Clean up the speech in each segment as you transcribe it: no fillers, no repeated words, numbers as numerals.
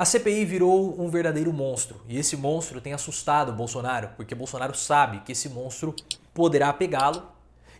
A CPI virou um verdadeiro monstro e esse monstro tem assustado o Bolsonaro, porque Bolsonaro sabe que esse monstro poderá pegá-lo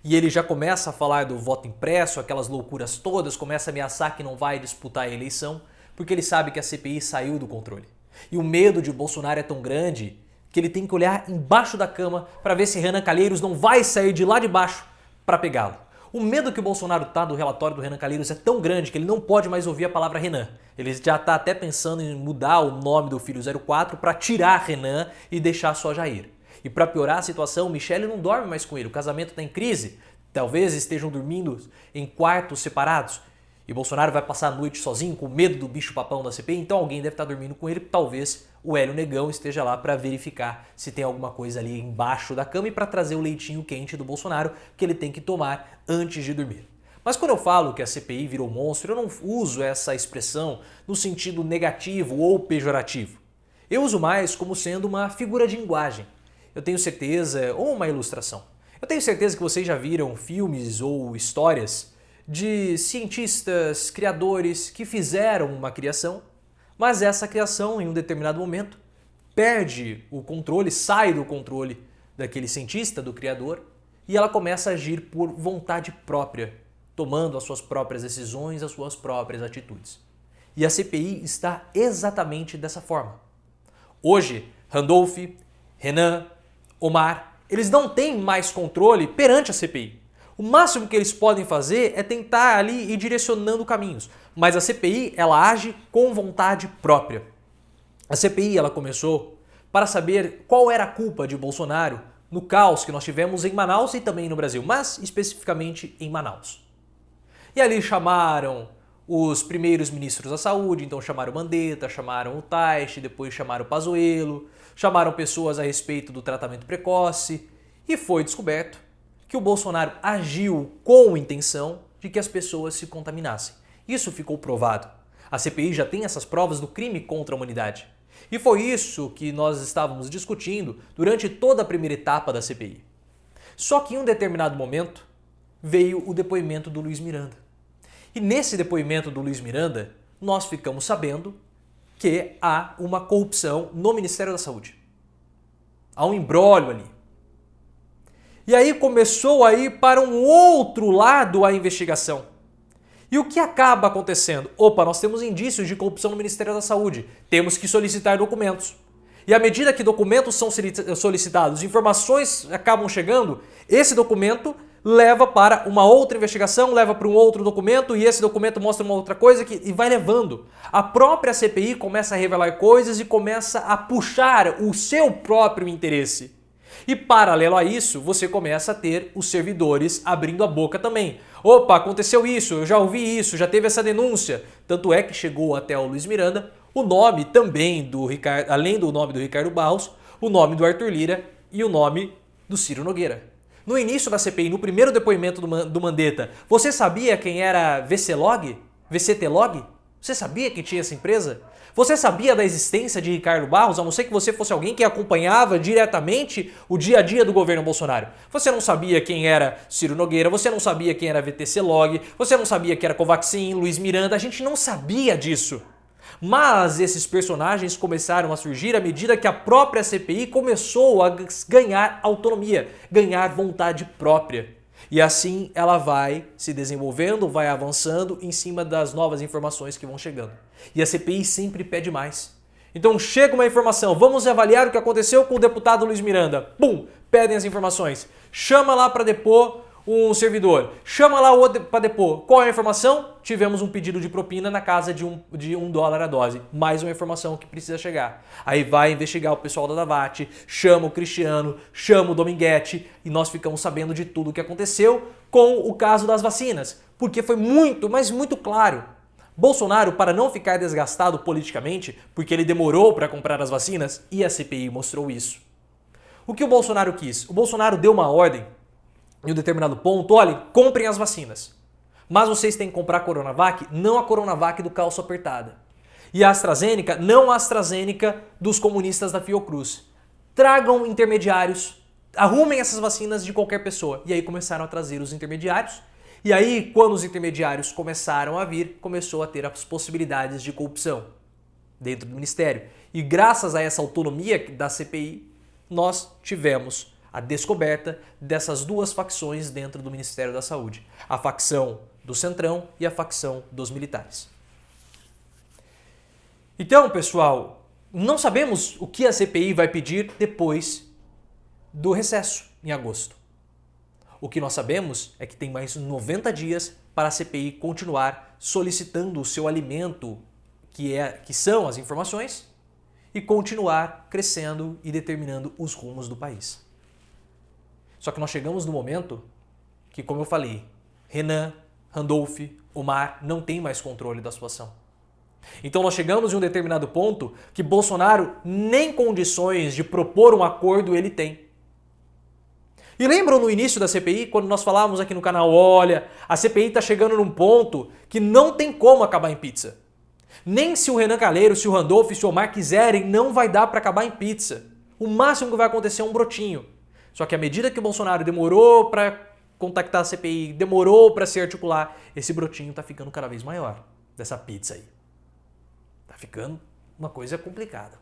e ele já começa a falar do voto impresso, aquelas loucuras todas, começa a ameaçar que não vai disputar a eleição, porque ele sabe que a CPI saiu do controle. E o medo de Bolsonaro é tão grande que ele tem que olhar embaixo da cama para ver se Renan Calheiros não vai sair de lá de baixo para pegá-lo. O medo que o Bolsonaro tá do relatório do Renan Calheiros é tão grande que ele não pode mais ouvir a palavra Renan. Ele já está até pensando em mudar o nome do filho 04 para tirar Renan e deixar só Jair. E para piorar a situação, Michele não dorme mais com ele, o casamento está em crise, talvez estejam dormindo em quartos separados. E Bolsonaro vai passar a noite sozinho, com medo do bicho-papão da CPI, então alguém deve estar dormindo com ele, talvez o Hélio Negão esteja lá para verificar se tem alguma coisa ali embaixo da cama e para trazer o leitinho quente do Bolsonaro que ele tem que tomar antes de dormir. Mas quando eu falo que a CPI virou monstro, eu não uso essa expressão no sentido negativo ou pejorativo. Eu uso mais como sendo uma figura de linguagem. Eu tenho certeza, ou uma ilustração. Eu tenho certeza que vocês já viram filmes ou histórias de cientistas, criadores que fizeram uma criação, mas essa criação em um determinado momento perde o controle, sai do controle daquele cientista, do criador, e ela começa a agir por vontade própria, tomando as suas próprias decisões, as suas próprias atitudes. E a CPI está exatamente dessa forma. Hoje, Randolph, Renan, Omar, eles não têm mais controle perante a CPI. O máximo que eles podem fazer é tentar ali ir direcionando caminhos, mas a CPI ela age com vontade própria. A CPI ela começou para saber qual era a culpa de Bolsonaro no caos que nós tivemos em Manaus e também no Brasil, mas especificamente em Manaus. E ali chamaram os primeiros ministros da saúde, então chamaram o Mandetta, chamaram o Taixe, depois chamaram o Pazuello, chamaram pessoas a respeito do tratamento precoce e foi descoberto que o Bolsonaro agiu com intenção de que as pessoas se contaminassem. Isso ficou provado. A CPI já tem essas provas do crime contra a humanidade. E foi isso que nós estávamos discutindo durante toda a primeira etapa da CPI. Só que em um determinado momento veio o depoimento do Luiz Miranda. E nesse depoimento do Luiz Miranda, nós ficamos sabendo que há uma corrupção no Ministério da Saúde. Há um imbróglio ali. E aí começou a ir para um outro lado a investigação. E o que acaba acontecendo? Opa, nós temos indícios de corrupção no Ministério da Saúde. Temos que solicitar documentos. E à medida que documentos são solicitados, informações acabam chegando, esse documento leva para uma outra investigação, leva para um outro documento e esse documento mostra uma outra coisa e vai levando. A própria CPI começa a revelar coisas e começa a puxar o seu próprio interesse. E paralelo a isso, você começa a ter os servidores abrindo a boca também. Opa, aconteceu isso, eu já ouvi isso, já teve essa denúncia. Tanto é que chegou até o Luiz Miranda o nome também do Ricardo, além do nome do Ricardo Barros, o nome do Arthur Lira e o nome do Ciro Nogueira. No início da CPI, no primeiro depoimento do Mandetta, você sabia quem era VCLog? VCTlog? Você sabia que tinha essa empresa? Você sabia da existência de Ricardo Barros, a não ser que você fosse alguém que acompanhava diretamente o dia a dia do governo Bolsonaro? Você não sabia quem era Ciro Nogueira, você não sabia quem era VTC-Log, você não sabia quem era Covaxin, Luiz Miranda, a gente não sabia disso. Mas esses personagens começaram a surgir à medida que a própria CPI começou a ganhar autonomia, ganhar vontade própria. E assim ela vai se desenvolvendo, vai avançando em cima das novas informações que vão chegando. E a CPI sempre pede mais. Então chega uma informação, vamos avaliar o que aconteceu com o deputado Luiz Miranda. Pum, pedem as informações. Chama lá para depor um servidor. Chama lá o outro para depor. Qual é a informação? Tivemos um pedido de propina na casa de $1 a dose. Mais uma informação que precisa chegar. Aí vai investigar o pessoal da Davat, chama o Cristiano, chama o Dominguete e nós ficamos sabendo de tudo o que aconteceu com o caso das vacinas. Porque foi muito, mas muito claro. Bolsonaro, para não ficar desgastado politicamente, porque ele demorou para comprar as vacinas, e a CPI mostrou isso. O que o Bolsonaro quis? O Bolsonaro deu uma ordem em um determinado ponto, olhem, comprem as vacinas. Mas vocês têm que comprar a Coronavac, não a Coronavac do calço apertada. E a AstraZeneca, não a AstraZeneca dos comunistas da Fiocruz. Tragam intermediários, arrumem essas vacinas de qualquer pessoa. E aí começaram a trazer os intermediários. E aí, quando os intermediários começaram a vir, começou a ter as possibilidades de corrupção. dentro do Ministério. E graças a essa autonomia da CPI, nós tivemos a descoberta dessas duas facções dentro do Ministério da Saúde. A facção do Centrão e a facção dos militares. Então, pessoal, não sabemos o que a CPI vai pedir depois do recesso, em agosto. O que nós sabemos é que tem mais 90 dias para a CPI continuar solicitando o seu alimento, que são as informações, e continuar crescendo e determinando os rumos do país. Só que nós chegamos no momento que, como eu falei, Renan, Randolph, Omar não tem mais controle da situação. Então nós chegamos em um determinado ponto que Bolsonaro nem condições de propor um acordo ele tem. E lembram no início da CPI, quando nós falávamos aqui no canal, olha, a CPI está chegando num ponto que não tem como acabar em pizza. Nem se o Renan Calheiros, se o Randolph, se o Omar quiserem, não vai dar para acabar em pizza. O máximo que vai acontecer é um brotinho. Só que à medida que o Bolsonaro demorou para contactar a CPI, demorou para se articular, esse brotinho está ficando cada vez maior, dessa pizza aí. Está ficando uma coisa complicada.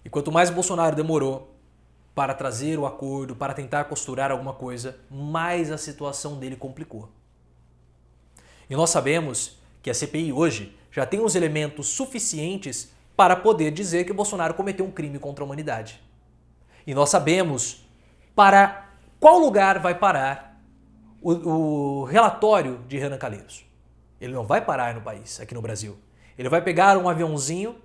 E quanto mais o Bolsonaro demorou para trazer o acordo, para tentar costurar alguma coisa, mais a situação dele complicou. E nós sabemos que a CPI hoje já tem os elementos suficientes para poder dizer que o Bolsonaro cometeu um crime contra a humanidade. E nós sabemos para qual lugar vai parar o relatório de Renan Calheiros. Ele não vai parar no país, aqui no Brasil. Ele vai pegar um aviãozinho,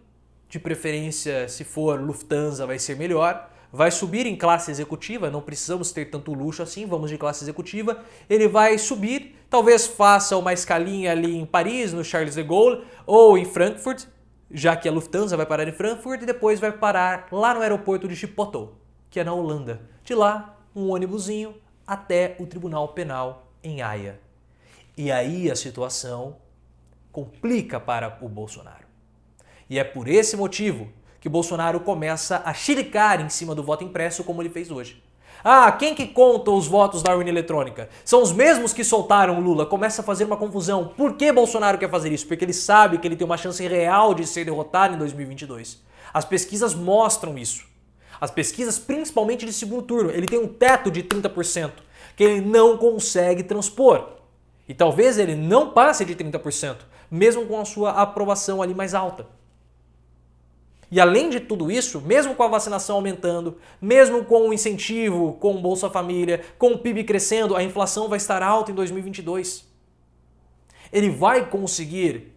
de preferência, se for Lufthansa, vai ser melhor, vai subir em classe executiva, não precisamos ter tanto luxo assim, vamos de classe executiva. Ele vai subir, talvez faça uma escalinha ali em Paris, no Charles de Gaulle, ou em Frankfurt, já que a Lufthansa vai parar em Frankfurt, e depois vai parar lá no aeroporto de Schiphol, que é na Holanda. De lá, um ônibusinho até o Tribunal Penal em Haia. E aí a situação complica para o Bolsonaro. E é por esse motivo que o Bolsonaro começa a chilicar em cima do voto impresso como ele fez hoje. Ah, quem que conta os votos da urna eletrônica? São os mesmos que soltaram o Lula. Começa a fazer uma confusão. Por que Bolsonaro quer fazer isso? Porque ele sabe que ele tem uma chance real de ser derrotado em 2022. As pesquisas mostram isso. As pesquisas, principalmente de segundo turno, ele tem um teto de 30% que ele não consegue transpor. E talvez ele não passe de 30%, mesmo com a sua aprovação ali mais alta. E além de tudo isso, mesmo com a vacinação aumentando, mesmo com o incentivo, com o Bolsa Família, com o PIB crescendo, a inflação vai estar alta em 2022. Ele vai conseguir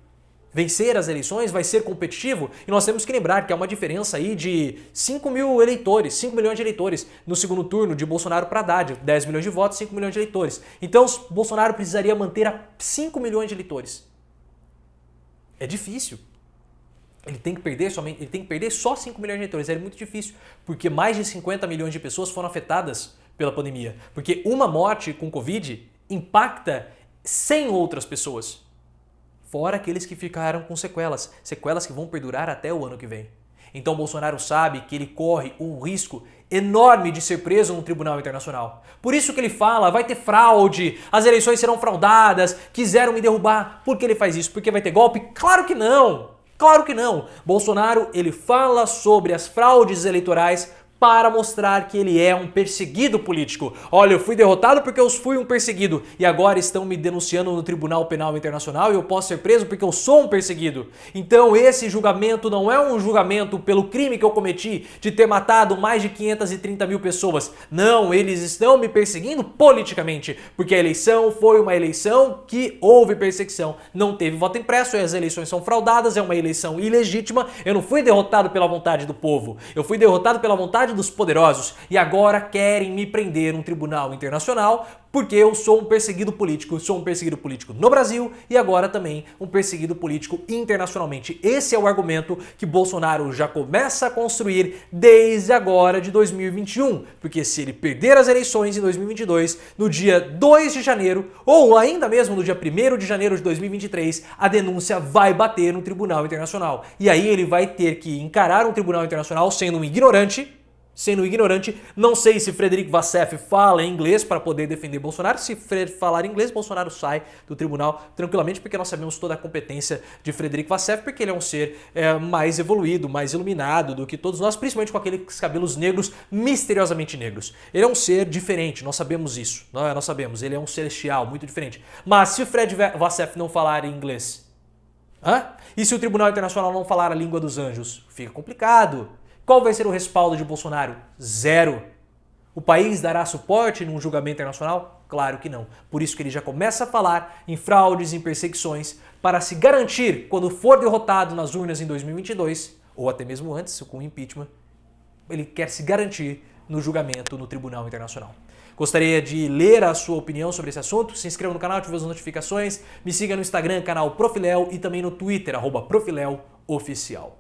vencer as eleições, vai ser competitivo, e nós temos que lembrar que há uma diferença aí de 5 mil eleitores, 5 milhões de eleitores no segundo turno de Bolsonaro para Haddad, 10 milhões de votos, 5 milhões de eleitores. Então Bolsonaro precisaria manter a 5 milhões de eleitores. É difícil. Ele tem que perder só 5 milhões de eleitores, é muito difícil, porque mais de 50 milhões de pessoas foram afetadas pela pandemia. Porque uma morte com Covid impacta 100 outras pessoas. Fora aqueles que ficaram com sequelas que vão perdurar até o ano que vem. Então Bolsonaro sabe que ele corre um risco enorme de ser preso no Tribunal Internacional. Por isso que ele fala, vai ter fraude, as eleições serão fraudadas, quiseram me derrubar. Por que ele faz isso? Porque vai ter golpe? Claro que não! Claro que não! Bolsonaro, ele fala sobre as fraudes eleitorais para mostrar que ele é um perseguido político. Olha, eu fui derrotado porque eu fui um perseguido e agora estão me denunciando no Tribunal Penal Internacional e eu posso ser preso porque eu sou um perseguido. Então esse julgamento não é um julgamento pelo crime que eu cometi de ter matado mais de 530 mil pessoas. Não, eles estão me perseguindo politicamente, porque a eleição foi uma eleição que houve perseguição. Não teve voto impresso, as eleições são fraudadas, é uma eleição ilegítima. Eu não fui derrotado pela vontade do povo, eu fui derrotado pela vontade dos poderosos e agora querem me prender num tribunal internacional porque eu sou um perseguido político. Eu sou um perseguido político no Brasil e agora também um perseguido político internacionalmente. Esse é o argumento que Bolsonaro já começa a construir desde agora de 2021, porque se ele perder as eleições em 2022, no dia 2 de janeiro ou ainda mesmo no dia 1º de janeiro de 2023, a denúncia vai bater no Tribunal Internacional. E aí ele vai ter que encarar um Tribunal Internacional sendo um ignorante, Sendo ignorante, não sei se Frederic Vassef fala inglês para poder defender Bolsonaro. Se falar inglês, Bolsonaro sai do tribunal tranquilamente, porque nós sabemos toda a competência de Frederic Vassef, porque ele é um ser mais evoluído, mais iluminado do que todos nós, principalmente com aqueles cabelos negros, misteriosamente negros. Ele é um ser diferente, nós sabemos isso. Nós sabemos, ele é um celestial, muito diferente. Mas se o Fred Vassef não falar inglês, e se o Tribunal Internacional não falar a língua dos anjos? Fica complicado. Qual vai ser o respaldo de Bolsonaro? Zero. O país dará suporte num julgamento internacional? Claro que não. Por isso que ele já começa a falar em fraudes, em perseguições, para se garantir, quando for derrotado nas urnas em 2022, ou até mesmo antes, com o impeachment, ele quer se garantir no julgamento no Tribunal Internacional. Gostaria de ler a sua opinião sobre esse assunto. Se inscreva no canal, ative as notificações. Me siga no Instagram, canal Profiléu, e também no Twitter, @ProfiléuOficial.